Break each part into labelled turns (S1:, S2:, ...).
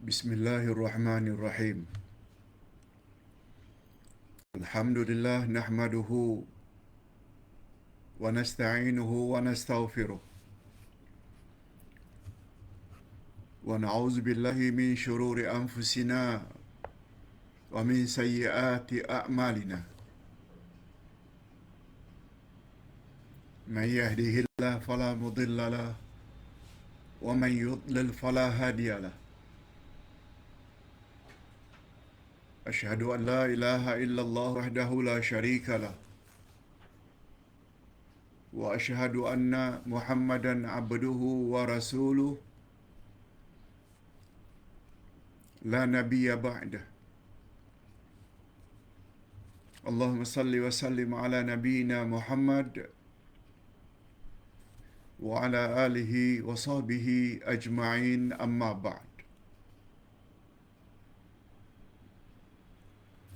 S1: Bismillahirrahmanirrahim. Alhamdulillah nahmaduhu wa nasta'inuhu wa nastaghfiruh. Wa na'udzu billahi min shururi anfusina wa min sayyiati a'malina. Man yahdihillahu fala mudilla lahu wa man yudlil fala hadiya lahu. Asyhadu an la ilaha illallah wahdahu la syarika lah. Wa asyhadu anna Muhammadan abduhu wa rasuluh la nabiyya ba'dah. Allahumma salli wa sallim ala nabiyyina Muhammad wa ala alihi wa sahbihi ajma'in amma ba'd.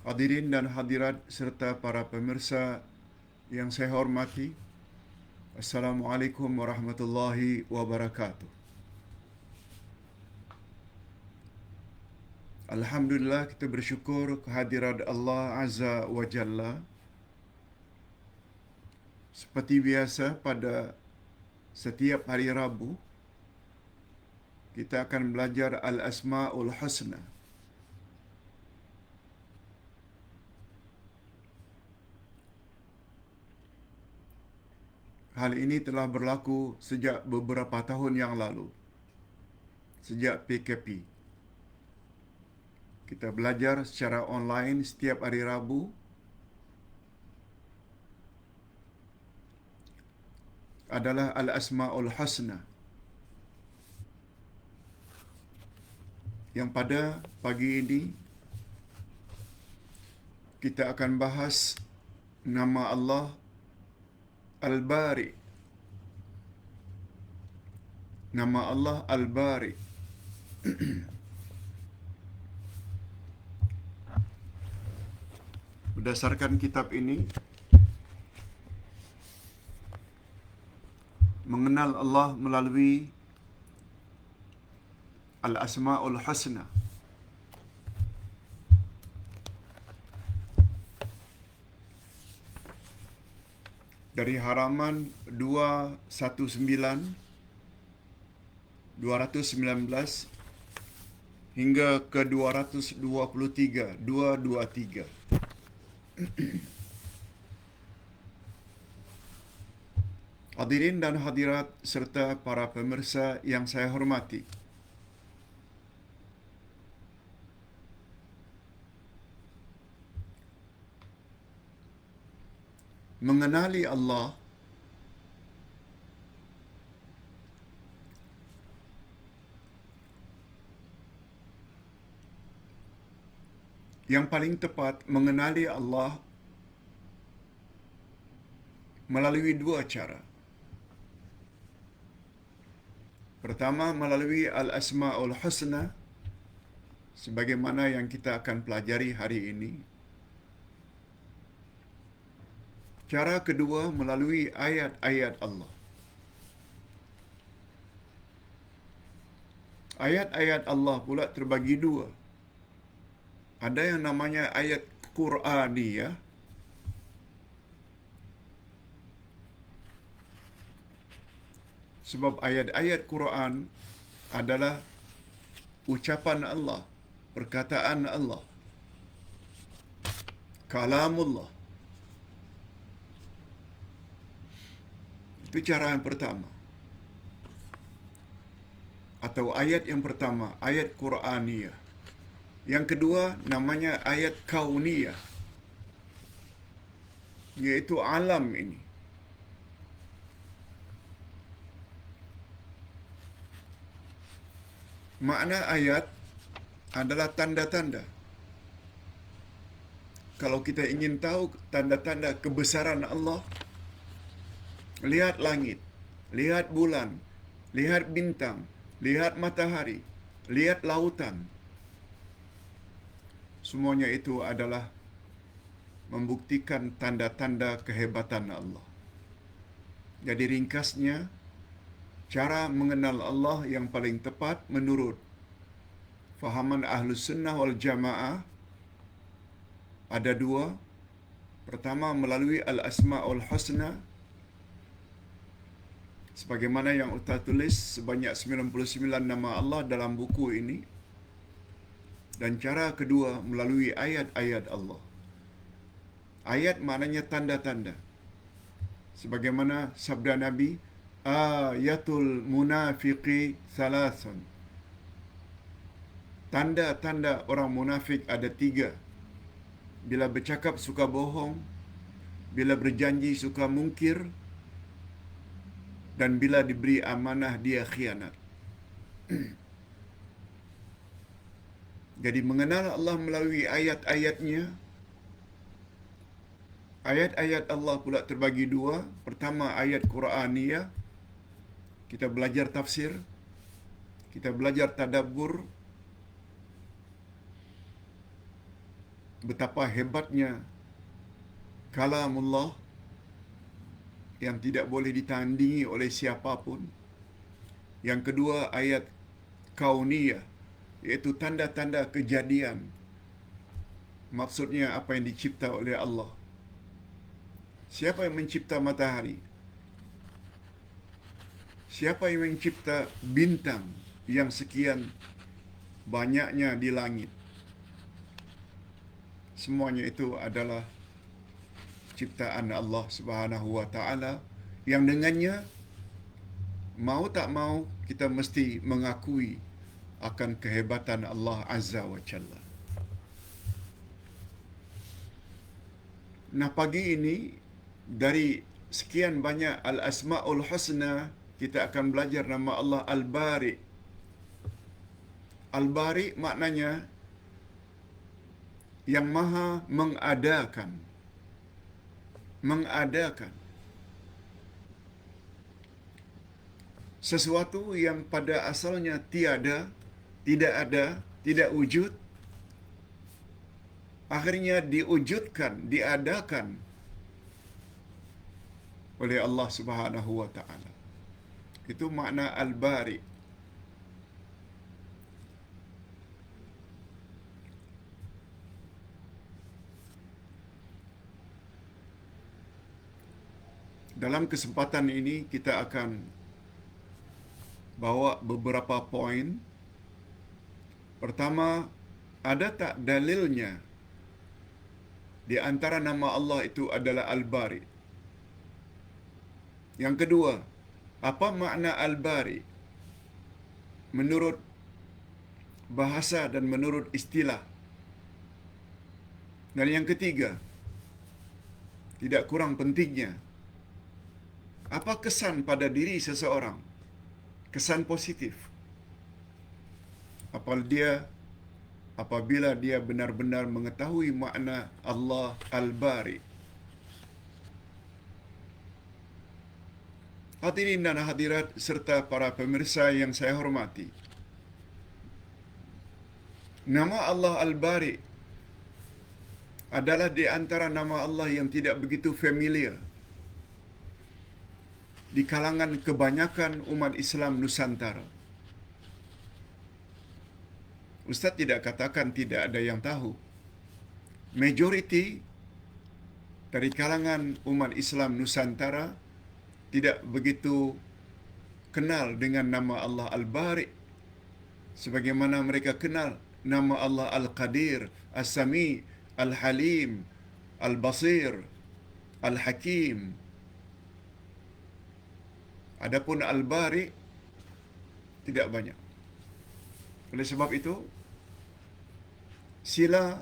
S1: Hadirin dan hadirat serta para pemirsa yang saya hormati, Assalamualaikum warahmatullahi wabarakatuh. Alhamdulillah, kita bersyukur kehadirat Allah Azza wa Jalla. Seperti biasa pada setiap hari Rabu, kita akan belajar Al-Asma'ul Husna. Hal ini telah berlaku sejak beberapa tahun yang lalu, sejak PKP. Kita belajar secara online setiap hari Rabu. Adalah Al-Asma'ul Husna. Yang pada pagi ini, kita akan bahas nama Allah Al-Bari. Nama Allah Al-Bari. Berdasarkan kitab ini, mengenal Allah melalui Al-Asma'ul Husna. Dari halaman 219 hingga ke 223. Hadirin dan hadirat serta para pemirsa yang saya hormati, mengenali Allah yang paling tepat, mengenali Allah melalui dua cara. Pertama, melalui Al-Asma'ul Husna, sebagaimana yang kita akan pelajari hari ini. Cara kedua, melalui ayat-ayat Allah. Ayat-ayat Allah pula terbagi dua. Ada yang namanya ayat Qur'aniyah, sebab ayat-ayat Quran adalah ucapan Allah, perkataan Allah, kalamullah. Itu cara yang pertama. Atau ayat yang pertama, ayat Qur'aniyah. Yang kedua namanya ayat kauniyah, yaitu alam ini. Makna ayat adalah tanda-tanda. Kalau kita ingin tahu tanda-tanda kebesaran Allah, lihat langit, lihat bulan, lihat bintang, lihat matahari, lihat lautan. Semuanya itu adalah membuktikan tanda-tanda kehebatan Allah. Jadi ringkasnya, cara mengenal Allah yang paling tepat menurut fahaman Ahlus Sunnah wal Jamaah ada dua. Pertama, melalui Al-Asma'ul Husna, sebagaimana yang Ustaz tulis sebanyak 99 nama Allah dalam buku ini. Dan cara kedua, melalui ayat-ayat Allah. Ayat maknanya tanda-tanda. Sebagaimana sabda Nabi, ayatul munafiqi salasun. Tanda-tanda orang munafik ada 3. Bila bercakap suka bohong, bila berjanji suka mungkir, dan bila diberi amanah dia khianat. Jadi mengenal Allah melalui ayat-ayatnya. Ayat-ayat Allah pula terbagi 2. Pertama, ayat Quraniyah. Kita belajar tafsir, kita belajar tadabbur. Betapa hebatnya kalamullah yang tidak boleh ditandingi oleh siapapun. Yang kedua, ayat kauniyah, iaitu tanda-tanda kejadian. Maksudnya apa yang dicipta oleh Allah. Siapa yang mencipta matahari? Siapa yang mencipta bintang yang sekian banyaknya di langit? Semuanya itu adalah ciptaan Allah Subhanahu wa taala yang dengannya mau tak mau kita mesti mengakui akan kehebatan Allah Azza wa Jalla. Nah, pagi ini dari sekian banyak Al-Asma'ul Husna, kita akan belajar nama Allah Al-Bari. Al-Bari maknanya yang maha mengadakan. Mengadakan sesuatu yang pada asalnya tiada, tidak ada, tidak wujud, akhirnya diwujudkan, diadakan oleh Allah Subhanahu wa taala. Itu makna Al-Bari. Dalam kesempatan ini kita akan bawa beberapa poin. Pertama, ada tak dalilnya di antara nama Allah itu adalah Al-Bari? Yang kedua, apa makna Al-Bari menurut bahasa dan menurut istilah? Dan yang ketiga, tidak kurang pentingnya, apa kesan pada diri seseorang? Kesan positif. Apabila dia benar-benar mengetahui makna Allah Al-Bari. Hadirin dan hadirat serta para pemirsa yang saya hormati. Nama Allah Al-Bari adalah di antara nama Allah yang tidak begitu familiar di kalangan kebanyakan umat Islam Nusantara. Ustaz tidak katakan tidak ada yang tahu. Majoriti dari kalangan umat Islam Nusantara tidak begitu kenal dengan nama Allah Al-Bari sebagaimana mereka kenal nama Allah Al-Qadir, As-Sami, Al-Halim, Al-Basir, Al-Hakim. Adapun Al-Bari tidak banyak. Oleh sebab itu, sila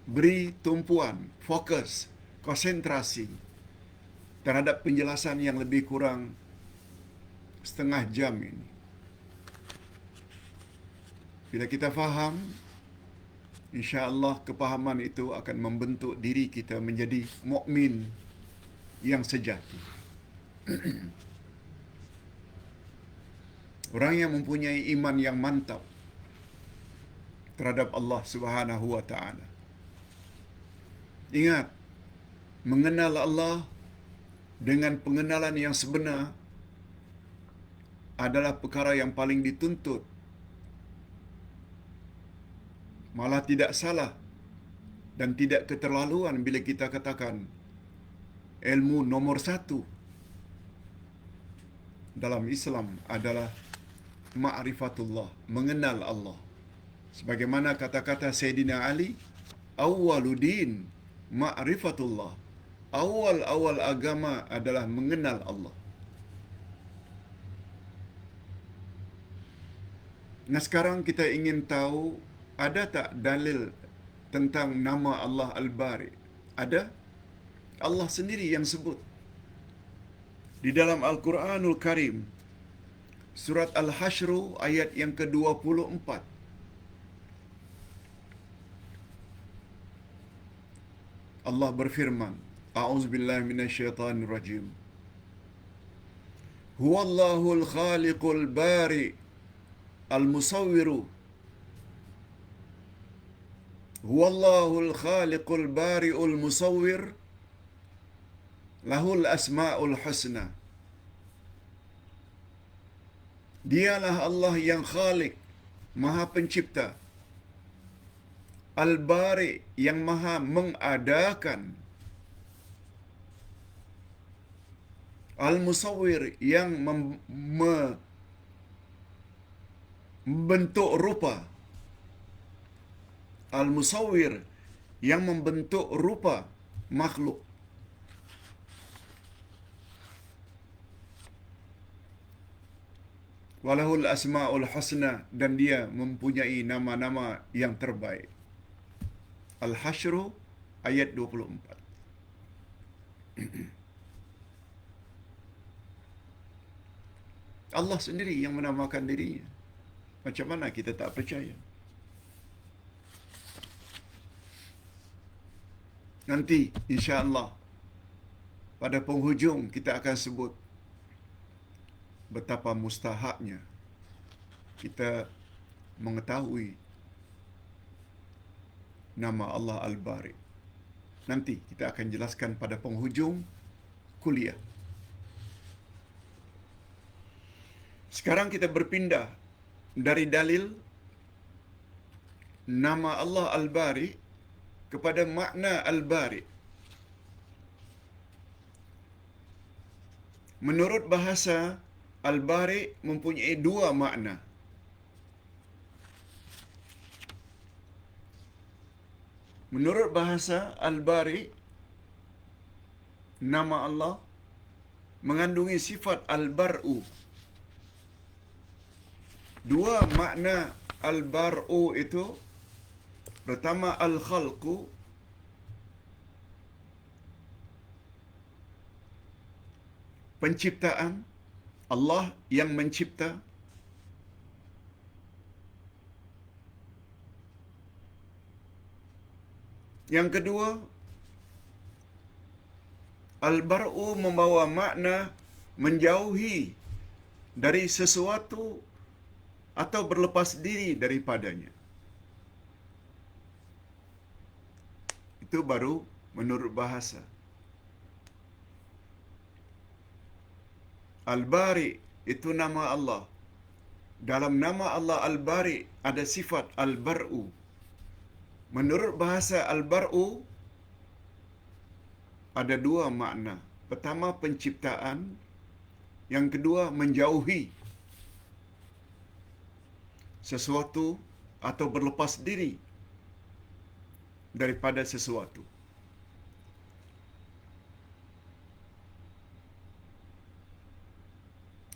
S1: beri tumpuan, fokus, konsentrasi terhadap penjelasan yang lebih kurang setengah jam ini. Bila kita faham, insya-Allah kepahaman itu akan membentuk diri kita menjadi mukmin yang sejati. Orang yang mempunyai iman yang mantap terhadap Allah Subhanahu wa taala. Ingat, mengenal Allah dengan pengenalan yang sebenar adalah perkara yang paling dituntut Malah tidak salah dan tidak keterlaluan bila kita katakan ilmu nomor satu dalam Islam adalah ma'rifatullah, mengenal Allah. Sebagaimana kata-kata Sayyidina Ali, awwaluddin ma'rifatullah. Awal-awal agama adalah mengenal Allah. Nah, sekarang kita ingin tahu, ada tak dalil tentang nama Allah Al-Bari? Ada. Allah sendiri yang sebut. Di dalam Al-Quranul Karim, surat Al-Hasyr ayat yang ke-24. Allah berfirman, A'udzubillahi minasyaitanir rajim. Huwallahul khaliqul bari al-musawwiru. Huwallahul khaliqul bari'ul musawwir. Lahul asma'ul husna. Dialah Allah yang khalik, maha pencipta. Al-Bari, yang maha mengadakan. Al-Musawwir, yang membentuk rupa. Al-Musawwir, yang membentuk rupa makhluk. Walahul asma'ul husna, dan dia mempunyai nama-nama yang terbaik. Al-Hasyr ayat 24. Allah sendiri yang menamakan dirinya. Macam mana kita tak percaya? Nanti insya-Allah pada penghujung kita akan sebut betapa mustahaknya kita mengetahui nama Allah Al-Bari. Nanti kita akan jelaskan pada penghujung kuliah. Sekarang kita berpindah dari dalil nama Allah Al-Bari kepada makna Al-Bari. Menurut bahasa, Al-Bari mempunyai dua makna. Menurut bahasa, Al-Bari, nama Allah mengandungi sifat Al-Bar'u. Dua makna Al-Bar'u itu, pertama Al-Khalqu, penciptaan, Allah yang mencipta. Yang kedua, Al-Bar'u membawa makna menjauhi dari sesuatu atau berlepas diri daripadanya. Itu baru menurut bahasa. Al-Bari itu nama Allah. Dalam nama Allah Al-Bari ada sifat Al-Bar'u. Menurut bahasa, Al-Bar'u ada dua makna. Pertama, penciptaan. Yang kedua, menjauhi sesuatu atau berlepas diri daripada sesuatu.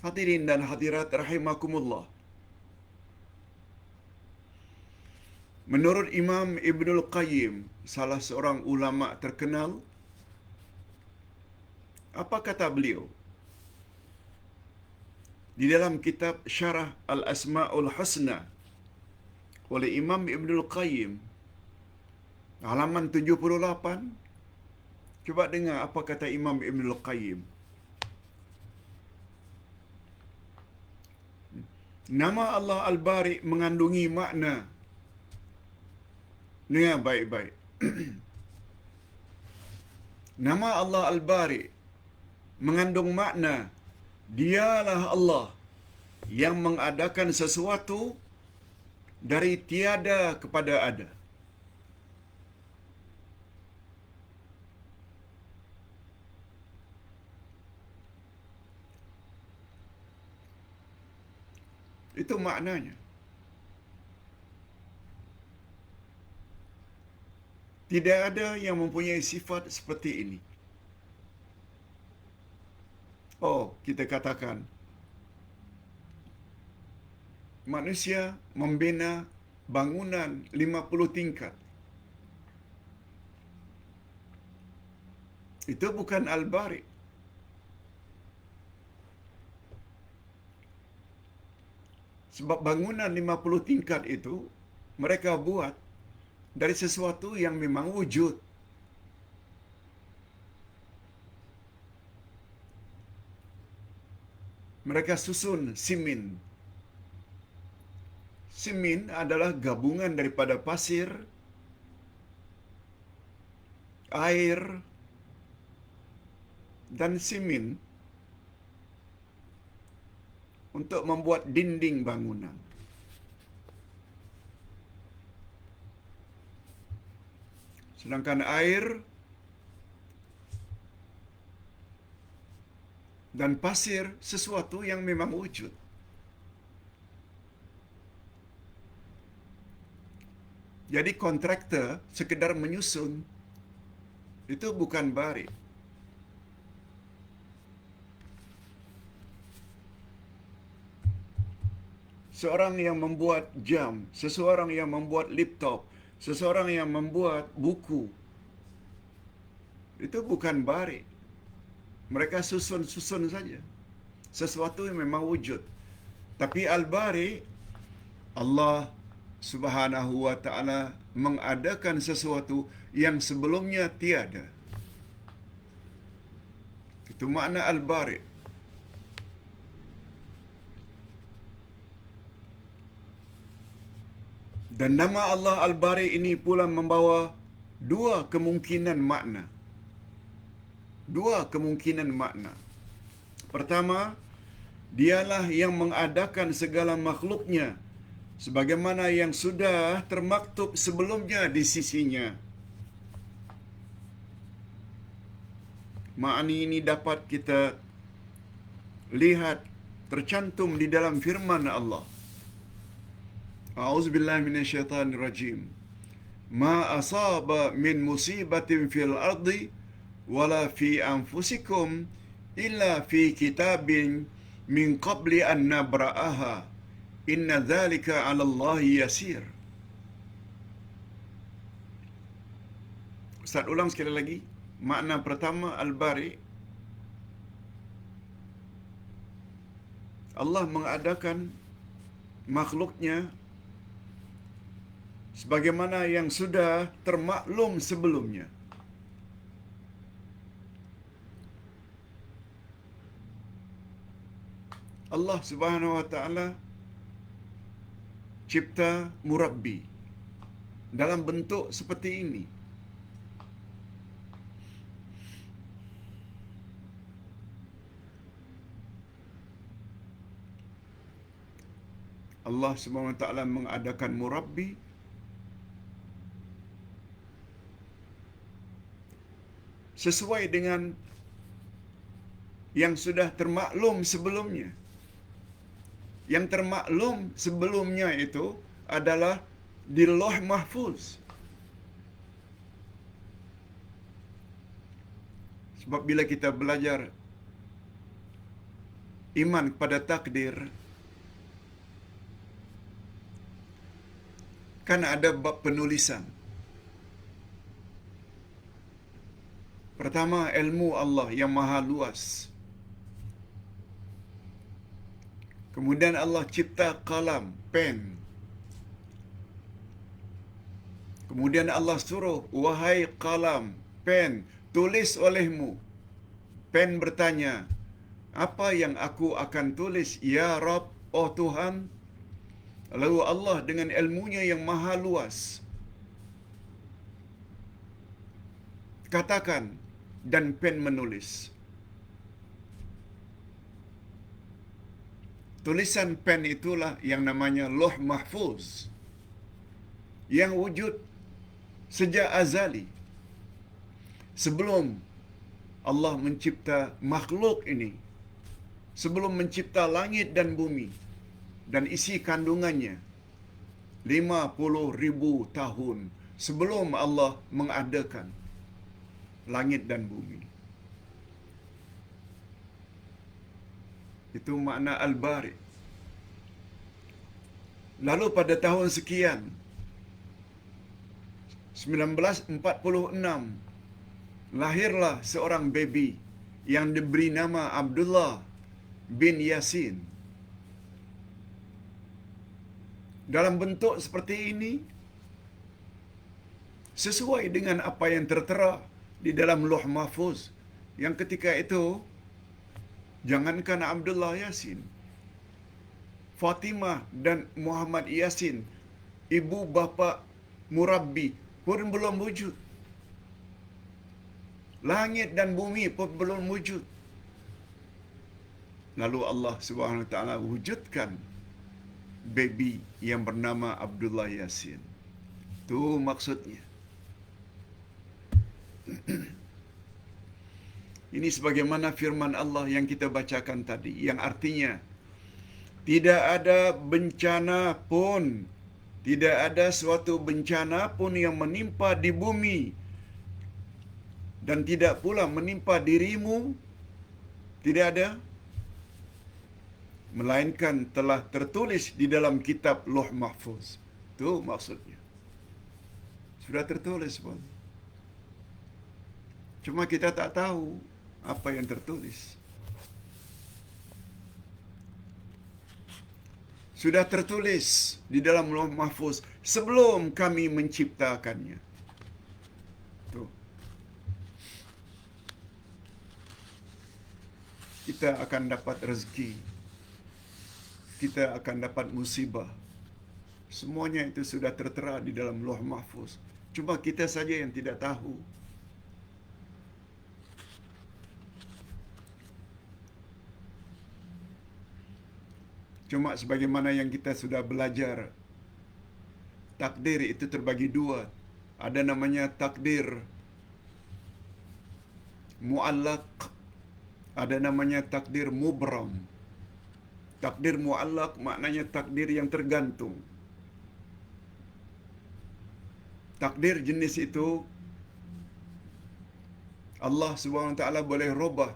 S1: Hadirin dan hadirat rahimakumullah. Menurut Imam Ibnul Qayyim, salah seorang ulama terkenal, apa kata beliau? Di dalam kitab Syarah Al-Asma'ul Husna oleh Imam Ibnul Qayyim, halaman 78, coba dengar apa kata Imam Ibnul Qayyim. Nama Allah Al-Bari mengandungi makna. Dengar baik-baik. Nama Allah Al-Bari mengandung makna, dialah Allah yang mengadakan sesuatu dari tiada kepada ada. Itu maknanya. Tidak ada yang mempunyai sifat seperti ini. Oh, kita katakan manusia membina bangunan 50 tingkat. Itu bukan Al-Bari. Sebab bangunan 50 tingkat itu mereka buat dari sesuatu yang memang wujud. Mereka susun simin. Simin adalah gabungan daripada pasir, air, dan simin untuk membuat dinding bangunan. Sedangkan air dan pasir sesuatu yang memang wujud. Jadi kontraktor sekedar menyusun, itu bukan bari. Seorang yang membuat jam, seseorang yang membuat laptop, seseorang yang membuat buku, itu bukan bari. Mereka susun-susun saja. Sesuatu yang memang wujud. Tapi Al-Bari, Allah Subhanahu wa ta'ala mengadakan sesuatu yang sebelumnya tiada. Itu makna Al-Bari. Dan nama Allah Al-Bari ini pula membawa dua kemungkinan makna. Dua kemungkinan makna. Pertama, dialah yang mengadakan segala makhluknya sebagaimana yang sudah termaktub sebelumnya di sisinya. Makna ini dapat kita lihat tercantum di dalam firman Allah. A'udzubillahi minasyaitonirrajim. Ma asaba min musibatin fil ardi wala fi anfusikum illa fi kitabin min qabli an nabra'aha. Inna dzalika 'ala Allahi yasir. Ustaz ulang sekali lagi. Makna pertama Al-Bari, Allah mengadakan makhluknya sebagaimana yang sudah termaklum sebelumnya. Allah Subhanahu wa ta'ala cipta murabbi dalam bentuk seperti ini. Allah Subhanahu wa ta'ala mengadakan murabbi sesuai dengan yang sudah termaklum sebelumnya. Yang termaklum sebelumnya itu adalah di Lauh Mahfuz. Sebab bila kita belajar iman kepada takdir, kan ada bab penulisan. Pertama, ilmu Allah yang maha luas. Kemudian Allah cipta kalam, pen. Kemudian Allah suruh, wahai kalam, pen, tulis olehmu. Pen bertanya, apa yang aku akan tulis, ya Rabb, oh Tuhan? Lalu Allah dengan ilmunya yang maha luas katakan, dan pen menulis. Tulisan pen itulah yang namanya Lauh Mahfuz. yang wujud sejak azali. Sebelum Allah mencipta makhluk ini, sebelum mencipta langit dan bumi dan isi kandungannya, 50,000 tahun sebelum Allah mengadakan langit dan bumi. Itu makna Al-Bari. Lalu pada tahun sekian, 1946, lahirlah seorang baby yang diberi nama Abdullah bin Yasin. Dalam bentuk seperti ini, sesuai dengan apa yang tertera di dalam Lauh Mahfuz, yang ketika itu, jangankan Abdullah Yasin, Fatimah dan Muhammad Yasin, ibu bapa murabbi pun belum wujud. Langit dan bumi pun belum wujud. Lalu Allah Subhanahu Wa Taala wujudkan baby yang bernama Abdullah Yasin. Itu maksudnya. Ini sebagaimana firman Allah yang kita bacakan tadi, yang artinya tidak ada bencana pun, tidak ada suatu bencana pun yang menimpa di bumi dan tidak pula menimpa dirimu, tidak ada, melainkan telah tertulis di dalam kitab Lauh Mahfuz. Itu maksudnya. Sudah tertulis pun. Cuma kita tak tahu apa yang tertulis. Sudah tertulis di dalam Lauh Mahfuz sebelum kami menciptakannya. Tuh. Kita akan dapat rezeki. Kita akan dapat musibah. Semuanya itu sudah tertera di dalam Lauh Mahfuz. Cuma kita saja yang tidak tahu. Cuma sebagaimana yang kita sudah belajar, takdir itu terbagi dua. Ada namanya takdir mu'allaq, ada namanya takdir mubram. Takdir mu'allaq maknanya takdir yang tergantung. Takdir jenis itu Allah Subhanahu Wa Taala boleh robah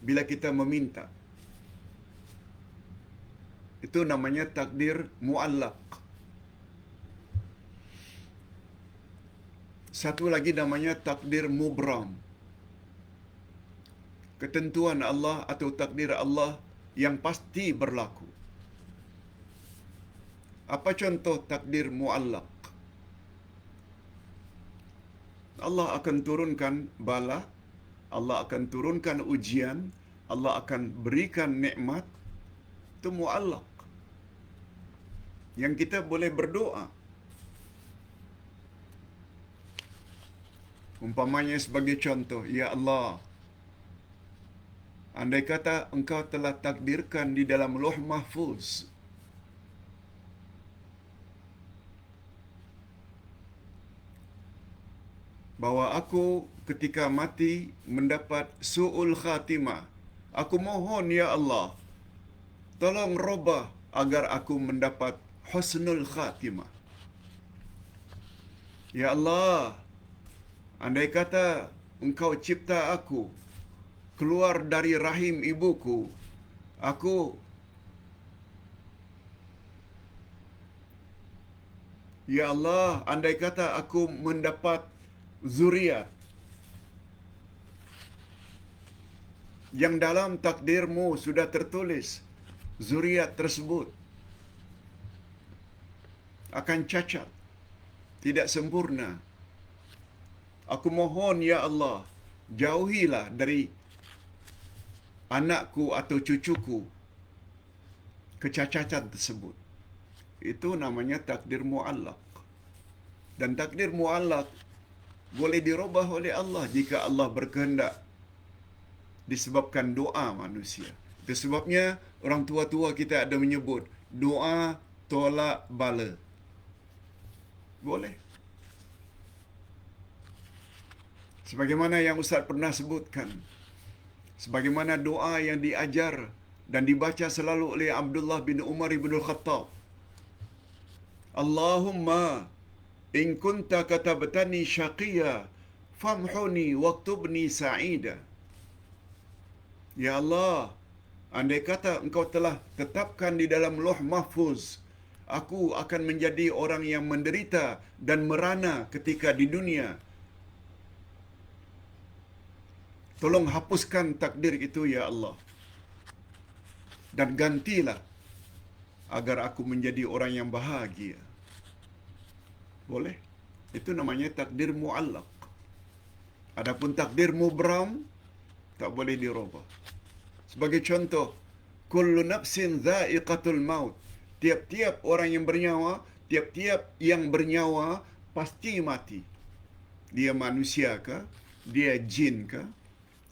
S1: bila kita meminta. Itu namanya takdir mu'allaq. Satu lagi namanya takdir mubram. Ketentuan Allah atau takdir Allah yang pasti berlaku. Apa contoh takdir mu'allaq? Allah akan turunkan bala, Allah akan turunkan ujian, Allah akan berikan nikmat. Itu mu'allaq. Yang kita boleh berdoa. Umpamanya sebagai contoh, ya Allah, andai kata Engkau telah takdirkan di dalam Lauh Mahfuz bahwa aku ketika mati mendapat su'ul khatimah, aku mohon ya Allah, tolong robah agar aku mendapat husnul khatimah. Ya Allah, andai kata Engkau cipta aku keluar dari rahim ibuku, aku ya Allah, andai kata aku mendapat zuriat yang dalam takdirmu sudah tertulis, zuriat tersebut akan cacat, tidak sempurna. Aku mohon ya Allah, jauhilah dari anakku atau cucuku kecacatan tersebut. Itu namanya takdir mu'allaq. Dan takdir mu'allaq boleh dirubah oleh Allah jika Allah berkehendak, disebabkan doa manusia. Itu sebabnya orang tua-tua kita ada menyebut doa tolak bala. Boleh. Sebagaimana yang Ustaz pernah sebutkan, sebagaimana doa yang diajar dan dibaca selalu oleh Abdullah bin Umar bin Al-Khattab. Allahumma in kunta katabtani syaqiyya famhuni waktubni sa'ida. Ya Allah, andai kata engkau telah tetapkan di dalam Lauh Mahfuz, aku akan menjadi orang yang menderita dan merana ketika di dunia. Tolong hapuskan takdir itu ya Allah. Dan gantilah agar aku menjadi orang yang bahagia. Boleh. Itu namanya takdir mu'allaq. Adapun takdir mubram tak boleh dirubah. Sebagai contoh, kullu nafsin dha'iqatul maut. Tiap-tiap orang yang bernyawa, tiap-tiap yang bernyawa pasti mati. Dia manusia ke? Dia jin ke?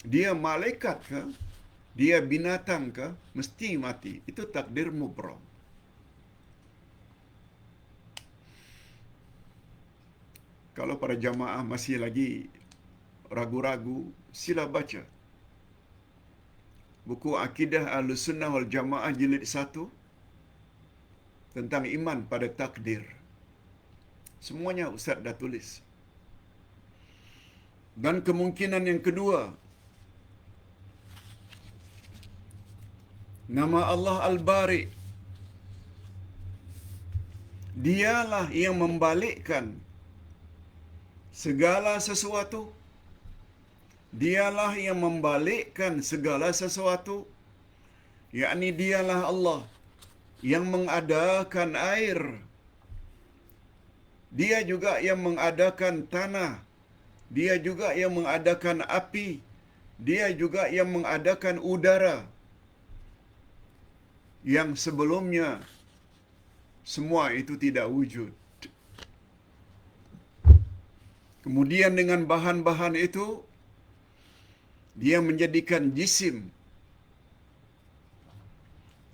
S1: Dia malaikat ke? Dia binatang ke? Mesti mati. Itu takdir mubram. Kalau para jamaah masih lagi ragu-ragu, sila baca buku Akidah Ahlussunnah wal Jamaah jilid 1 tentang iman pada takdir. Semuanya Ustaz dah tulis. Dan kemungkinan yang kedua, nama Allah Al-Bari. Dialah yang membalikkan segala sesuatu. Dialah yang membalikkan segala sesuatu. Yakni dialah Allah yang mengadakan air. Dia juga yang mengadakan tanah. Dia juga yang mengadakan api. Dia juga yang mengadakan udara. Yang sebelumnya semua itu tidak wujud. Kemudian dengan bahan-bahan itu, dia menjadikan jisim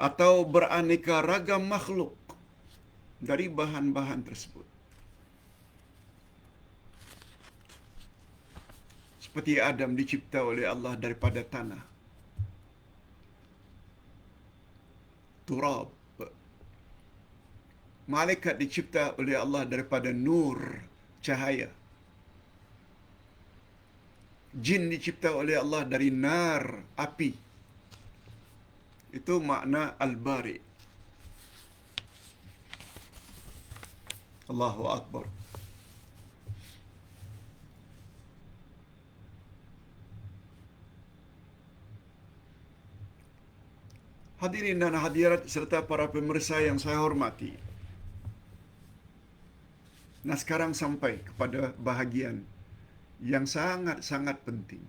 S1: atau beraneka ragam makhluk dari bahan-bahan tersebut. Seperti Adam dicipta oleh Allah daripada tanah, turab. Malaikat dicipta oleh Allah daripada nur, cahaya. Jin dicipta oleh Allah dari nar, api. Itu makna Al-Bari. Allahu Akbar. Hadirin dan hadirat serta para pemirsa yang saya hormati. Nah, sekarang sampai kepada bahagian yang sangat-sangat penting,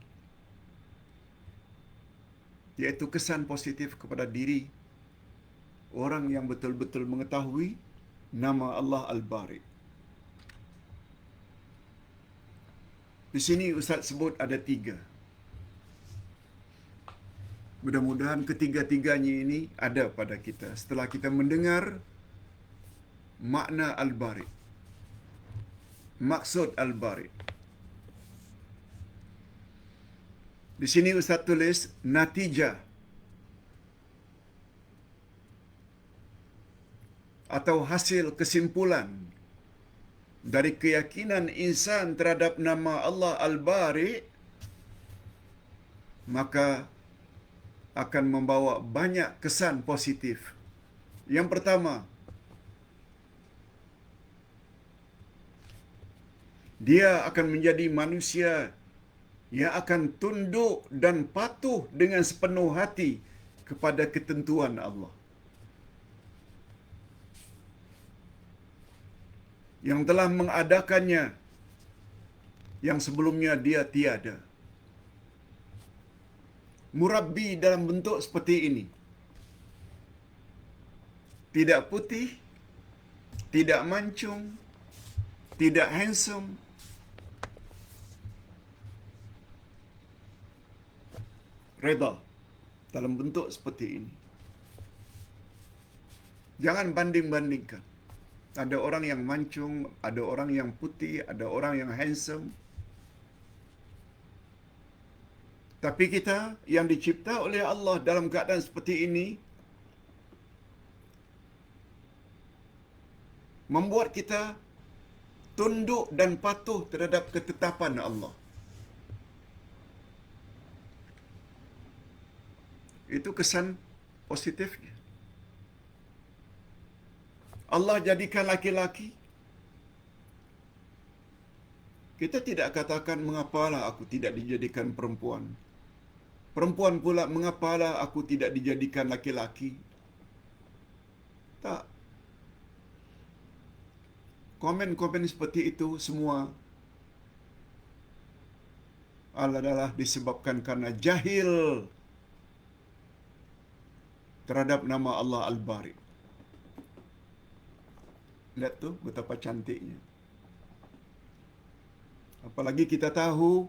S1: yaitu kesan positif kepada diri orang yang betul-betul mengetahui nama Allah Al-Bari. Di sini Ustaz sebut ada 3. Mudah-mudahan ketiga-tiganya ini ada pada kita setelah kita mendengar makna Al-Bari, maksud Al-Bari. Di sini Ustaz tulis natijah atau hasil kesimpulan dari keyakinan insan terhadap nama Allah Al-Bari, maka akan membawa banyak kesan positif. Yang pertama, dia akan menjadi manusia yang akan tunduk dan patuh dengan sepenuh hati kepada ketentuan Allah. Yang telah mengadakannya, yang sebelumnya dia tiada. Murabbi dalam bentuk seperti ini. Tidak putih, tidak mancung, tidak handsome. Reda dalam bentuk seperti ini. Jangan banding-bandingkan. Ada orang yang mancung, ada orang yang putih, ada orang yang handsome. Tapi kita yang dicipta oleh Allah dalam keadaan seperti ini, membuat kita tunduk dan patuh terhadap ketetapan Allah. Itu kesan positifnya. Allah jadikan laki-laki. Kita tidak katakan mengapalah aku tidak dijadikan perempuan. Perempuan pula mengapalah aku tidak dijadikan laki-laki. Tak. Komen-komen seperti itu semua adalah disebabkan karena jahil terhadap nama Allah Al-Bari. Lihat tu betapa cantiknya. Apalagi kita tahu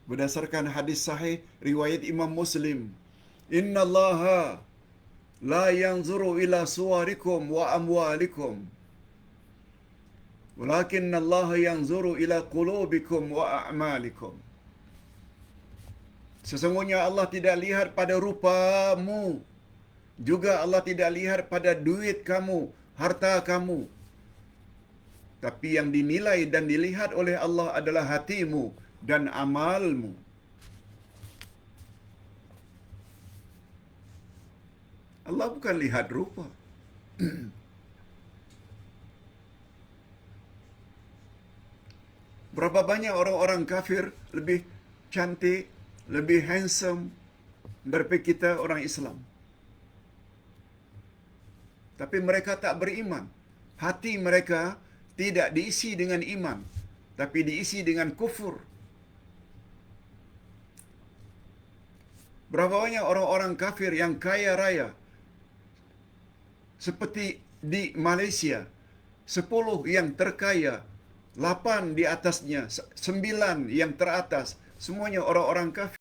S1: berdasarkan hadis sahih riwayat Imam Muslim, "Inna Allaha la yanzuru ila suwarikum wa amwalikum, walakinna Allaha yanzuru ila qulubikum wa a'malikum." Sesungguhnya Allah tidak lihat pada rupamu, juga Allah tidak lihat pada duit kamu, harta kamu. Tapi yang dinilai dan dilihat oleh Allah adalah hatimu dan amalmu. Allah bukan lihat rupa. Berapa banyak orang-orang kafir lebih cantik, lebih handsome daripada kita orang Islam. Tapi mereka tak beriman. Hati mereka tidak diisi dengan iman, tapi diisi dengan kufur. Berapa banyak orang-orang kafir yang kaya raya, seperti di Malaysia, 10 yang terkaya, 8 di atasnya, 9 yang teratas, semuanya orang-orang kafir.